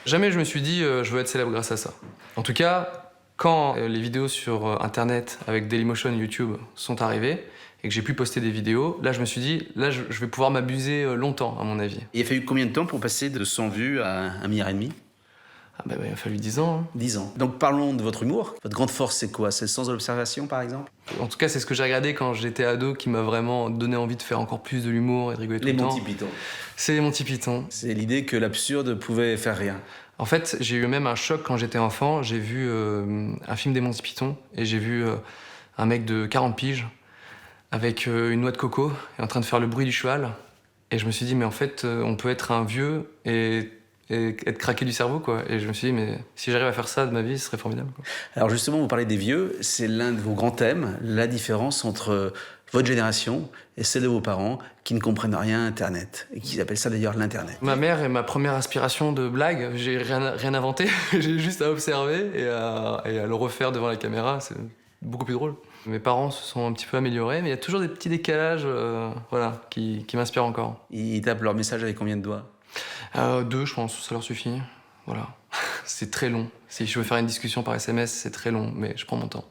Jamais je me suis dit je veux être célèbre grâce à ça. En tout cas, quand les vidéos sur Internet avec Dailymotion et YouTube sont arrivées et que j'ai pu poster des vidéos, là je me suis dit, là je vais pouvoir m'abuser longtemps à mon avis. Il a fallu combien de temps pour passer de 100 vues à 1,5 milliard? Ah bah, il a fallu 10 ans. Hein. 10 ans. Donc parlons de votre humour. Votre grande force, c'est quoi? C'est le sens de l'observation, par exemple? En tout cas, c'est ce que j'ai regardé quand j'étais ado qui m'a vraiment donné envie de faire encore plus de l'humour et de rigoler tout Les le temps. Monty Python. C'est les Monty Python. C'est l'idée que l'absurde pouvait faire rien. En fait, j'ai eu même un choc quand j'étais enfant. J'ai vu un film des Monty Python et j'ai vu un mec de 40 piges avec une noix de coco et en train de faire le bruit du cheval. Et je me suis dit, mais en fait, on peut être un vieux et être craqué du cerveau, quoi. Et je me suis dit, mais si j'arrive à faire ça de ma vie, ce serait formidable, quoi. Alors justement, vous parlez des vieux, c'est l'un de vos grands thèmes, la différence entre votre génération et celle de vos parents qui ne comprennent rien à Internet, et qui appellent ça d'ailleurs l'Internet. Ma mère est ma première inspiration de blague. J'ai rien inventé. J'ai juste à observer et à le refaire devant la caméra. C'est beaucoup plus drôle. Mes parents se sont un petit peu améliorés, mais il y a toujours des petits décalages voilà, qui m'inspirent encore. Ils tapent leur message avec combien de doigts? 2, je pense, ça leur suffit. Voilà. C'est très long. Si je veux faire une discussion par SMS, c'est très long, mais je prends mon temps.